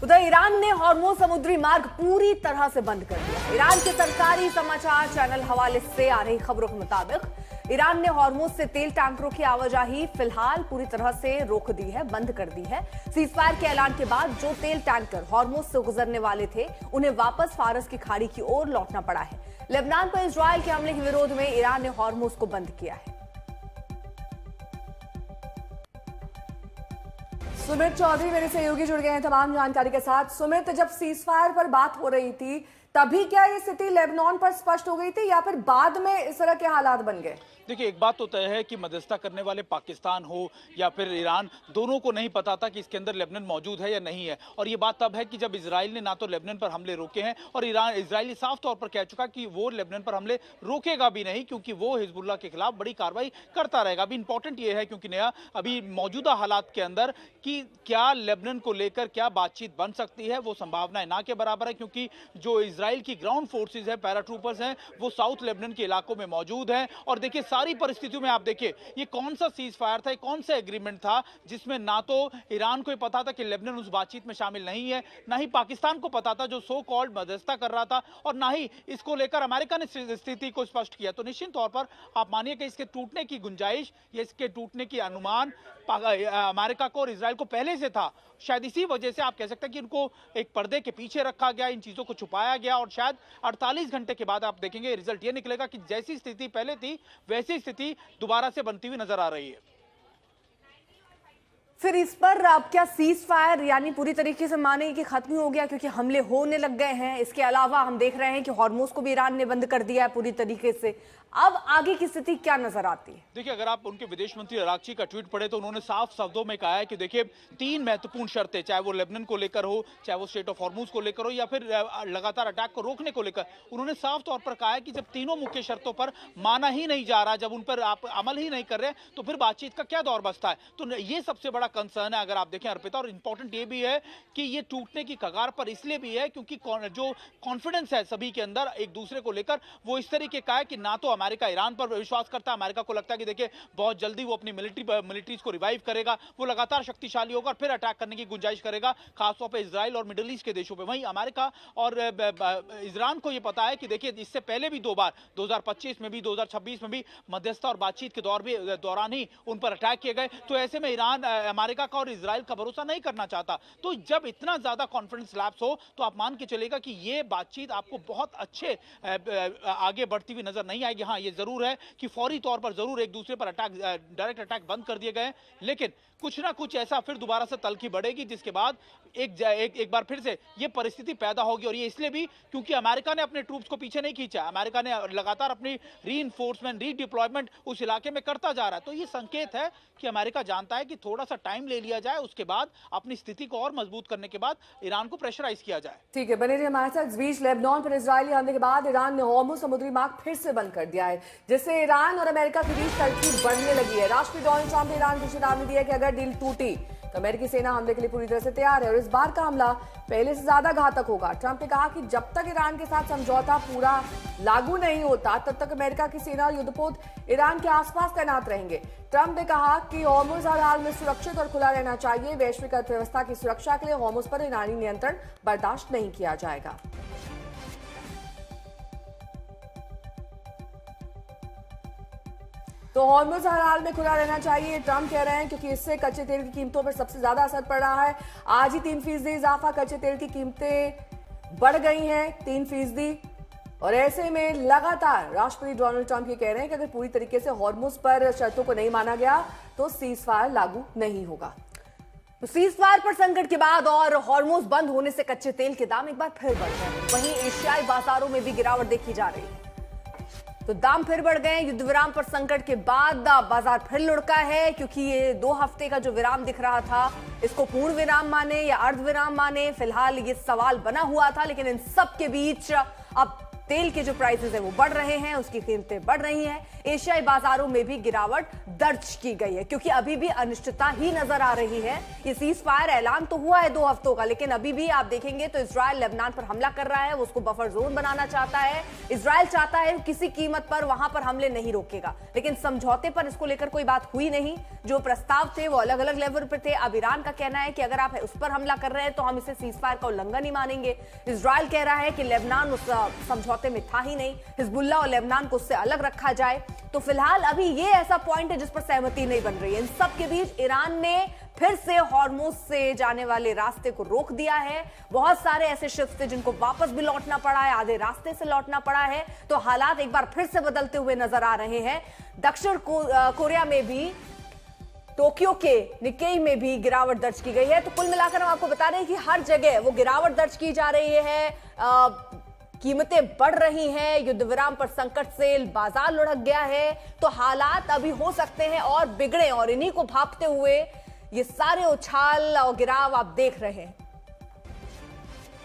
उधर ईरान ने हॉर्मुज़ समुद्री मार्ग पूरी तरह से बंद कर दिया। ईरान के सरकारी समाचार चैनल हवाले से आ रही खबरों के मुताबिक ईरान ने हॉर्मुज़ से तेल टैंकरों की आवाजाही फिलहाल पूरी तरह से रोक दी है, बंद कर दी है। सीजफायर के ऐलान के बाद जो तेल टैंकर हॉर्मुज़ से गुजरने वाले थे उन्हें वापस फारस की खाड़ी की ओर लौटना पड़ा है। लेबनान पर इजरायल के हमले के विरोध में ईरान ने हॉर्मुज़ को बंद किया है। सुमित चौधरी मेरे सहयोगी जुड़ गए हैं तमाम जानकारी के साथ। सुमित, जब सीजफायर पर बात हो रही थी तभी क्या ये स्थिति लेबनान पर स्पष्ट हो गई थी या फिर बाद में इस तरह के हालात बन गए? देखिए, एक बात तो तय है कि मध्यस्थता करने वाले पाकिस्तान हो या फिर ईरान, दोनों को नहीं पता था कि इसके अंदर लेबनान मौजूद है या नहीं है। और ये बात तब है कि जब इजराइल ने ना तो लेबनान पर हमले रोके हैं और इजराइल साफ तौर पर कह चुका कि वो लेबनान पर हमले रोकेगा भी नहीं, क्योंकि वो हिजबुल्लाह के खिलाफ बड़ी कार्रवाई करता रहेगा। अभी इंपॉर्टेंट ये है क्योंकि नया अभी मौजूदा हालात के अंदर कि क्या लेबनान को लेकर क्या बातचीत बन सकती है, वो संभावनाएं ना के बराबर है, क्योंकि जो इजराइल की ग्राउंड फोर्सेज है, पैराट्रूपर्स हैं, वो साउथ लेबनान के इलाकों में मौजूद हैं। और देखिए, सारी परिस्थितियों में आप देखिए ये कौन सा सीज फायर था, कौन सा एग्रीमेंट था जिसमें ना तो ईरान को पता था कि लेबनान उस बातचीत में शामिल नहीं है, ना ही पाकिस्तान को पता था जो सो कॉल्ड मध्यस्थता कर रहा था, और ना ही इसको लेकर अमेरिका ने स्थिति को स्पष्ट किया। तो निश्चित तौर पर आप मानिए कि इसके टूटने की गुंजाइश या इसके टूटने की अनुमान अमेरिका को और इजराइल को पहले से था। शायद इसी वजह से आप कह सकते हैं कि इनको एक पर्दे के पीछे रखा गया, इन चीजों को छुपाया गया, और शायद 48 घंटे के बाद आप देखेंगे रिजल्ट ये निकलेगा कि जैसी स्थिति पहले थी वैसी स्थिति दोबारा से बनती हुई नजर आ रही है। फिर इस पर अब क्या सीज फायर यानी पूरी तरीके से माने कि खत्म हो गया क्योंकि हमले होने लग गए हैं? इसके अलावा हम देख रहे हैं कि हॉर्मुज़ को भी ईरान ने बंद कर दिया है पूरी तरीके से। अब आगे की स्थिति क्या नजर आती है? देखिए, अगर आप उनके विदेश मंत्री अरागची का ट्वीट पढ़े तो उन्होंने साफ शब्दों में कहा है कि देखिए, 3 महत्वपूर्ण शर्तें, चाहे वो लेबनान को लेकर हो, चाहे वो स्टेट ऑफ हॉर्मुज़ को लेकर हो, या फिर लगातार अटैक को रोकने को लेकर, उन्होंने साफ तौर पर कहा है कि जब तीनों मुख्य शर्तों पर माना ही नहीं जा रहा, जब उन पर आप अमल ही नहीं कर रहे, तो फिर बातचीत का क्या दौर बचता है? तो ये सबसे बड़ा कंसर्न है अगर आप देखें अर्पिता। और इंपॉर्टेंट ये भी है कि ये टूटने की कगार पर इसलिए भी है क्योंकि जो कॉन्फिडेंस है सभी के अंदर एक दूसरे को लेकर, वो इस तरीके का है कि ना तो अमेरिका ईरान पर विश्वास करता है, अमेरिका को लगता है कि देखिए बहुत जल्दी वो अपनी मिलिट्रीज को रिवाइव करेगा, वो लगातार शक्तिशाली होगा और फिर अटैक करने की गुंजाइश करेगा, खासतौर पर इजराइल और मिडिल ईस्ट के देशों पर। वहीं अमेरिका और ईरान को यह पता है कि देखिए इससे पहले भी 2 बार 2025 में भी 2026 में भी मध्यस्थता और बातचीत के दौरान ही उन पर अटैक किए गए। तो ऐसे में ईरान अमेरिका का और इजराइल का भरोसा नहीं करना चाहता। तो जब इतना ज्यादा कॉन्फिडेंस लैप्स हो तो आप मान के चलेगा कि ये बातचीत आपको बहुत अच्छे आगे बढ़ती हुई नजर नहीं आएगी। हाँ, ये जरूर है कि फौरी तौर पर जरूर एक दूसरे पर डायरेक्ट अटैक बंद कर दिए गए, लेकिन कुछ ना कुछ ऐसा फिर दोबारा से तलखी बढ़ेगी जिसके बाद एक बार फिर से ये परिस्थिति पैदा होगी। और ये इसलिए भी क्योंकि अमेरिका ने अपने ट्रूप्स को पीछे नहीं खींचा, अमेरिका ने लगातार अपनी रीइंफोर्समेंट, रीडिप्लॉयमेंट उस इलाके में करता जा रहा है। तो ये संकेत है कि अमेरिका जानता है कि थोड़ा सा टाइम ले लिया जाए, उसके बाद अपनी स्थिति को और मजबूत करने के बाद ईरान को प्रेशराइज किया जाए। ठीक है, बने रहिए हमारे साथ। इस बीच लेबनान पर इजरायली हमले के बाद ईरान ने हॉर्मुज़ समुद्री मार्ग फिर से बंद कर दिया है, जिससे ईरान और अमेरिका के बीच तल्खी बढ़ने लगी है। राष्ट्रपति डोनाल्ड ट्रंप ने ईरान को चेतावनी दी है कि अगर डील टूटी तो अमेरिकी सेना हमले के लिए पूरी तरह से तैयार है और इस बार का हमला पहले से ज्यादा घातक होगा। ट्रंप ने कहा कि जब तक ईरान के साथ समझौता पूरा लागू नहीं होता तब तक अमेरिका की सेना और युद्धपोत ईरान के आसपास तैनात रहेंगे। ट्रंप ने कहा कि हॉर्मुज़ हर हाल में सुरक्षित और खुला रहना चाहिए। वैश्विक अर्थव्यवस्था की सुरक्षा के लिए हॉर्मुज़ पर ईरानी नियंत्रण बर्दाश्त नहीं किया जाएगा। तो हॉर्मुज़ हर हाल में खुला रहना चाहिए, ट्रंप कह रहे हैं, क्योंकि इससे कच्चे तेल की कीमतों पर सबसे ज्यादा असर पड़ रहा है। आज ही 3% इजाफा, कच्चे तेल की कीमतें बढ़ गई हैं 3%। और ऐसे में लगातार राष्ट्रपति डोनाल्ड ट्रंप ये कह रहे हैं कि अगर पूरी तरीके से हॉर्मुज़ पर शर्तों को नहीं माना गया तो सीज फायर लागू नहीं होगा। तो सीज फायर पर संकट के बाद और हॉर्मुज़ बंद होने से कच्चे तेल के दाम एक बार फिर बढ़ गए। वहीं एशियाई बाजारों में भी गिरावट देखी जा रही है, तो दाम फिर बढ़ गए। युद्ध विराम पर संकट के बाद बाजार फिर लुढ़का है, क्योंकि ये 2 हफ्ते का जो विराम दिख रहा था इसको पूर्ण विराम माने या अर्ध विराम माने, फिलहाल ये सवाल बना हुआ था। लेकिन इन सब के बीच अब तेल के जो प्राइसेस है वो बढ़ रहे हैं, उसकी कीमतें बढ़ रही हैं। एशियाई बाजारों में भी गिरावट दर्ज की गई है क्योंकि अभी भी अनिश्चितता ही नजर आ रही है। ये सीज फायर ऐलान तो हुआ है 2 हफ्तों का, लेकिन अभी भी आप देखेंगे तो इजराइल लेबनान पर हमला कर रहा है, वो उसको बफर जोन बनाना चाहता है। इजराइल चाहता है किसी कीमत पर वहां पर हमले नहीं रोकेगा, लेकिन समझौते पर इसको लेकर कोई बात हुई नहीं। जो प्रस्ताव थे वो अलग अलग लेवल पर थे। अब ईरान का कहना है कि अगर आप उस पर हमला कर रहे हैं तो हम इसे सीज फायर का उल्लंघन ही मानेंगे। इजराइल कह रहा है कि लेबनान उस समझौते में था ही नहीं, हिजबुल्ला और लेबनान को उससे अलग रखा जाए। तो फिलहाल अभी ये ऐसा पॉइंट है जिस पर सहमति नहीं बन रही है। इन सब के बीच ईरान ने फिर से हॉर्मुज से जाने वाले रास्ते को रोक दिया है। बहुत सारे ऐसे शिप्स थे जिनको वापस भी लौटना पड़ा है, आधे रास्ते से लौटना पड़ा है। तो हालात एक बार फिर से बदलते हुए नजर आ रहे हैं। दक्षिण कोरिया में भी, टोक्यो के निकेई में भी गिरावट दर्ज की गई है। तो कुल मिलाकर हम आपको बता रहे हैं कि हर जगह वो गिरावट दर्ज की जा रही है। कीमतें बढ़ रही हैं, युद्ध विराम पर संकट से बाजार लुढ़क गया है। तो हालात अभी हो सकते हैं और बिगड़े, और इन्हीं को भांपते हुए ये सारे उछाल और गिराव आप देख रहे हैं।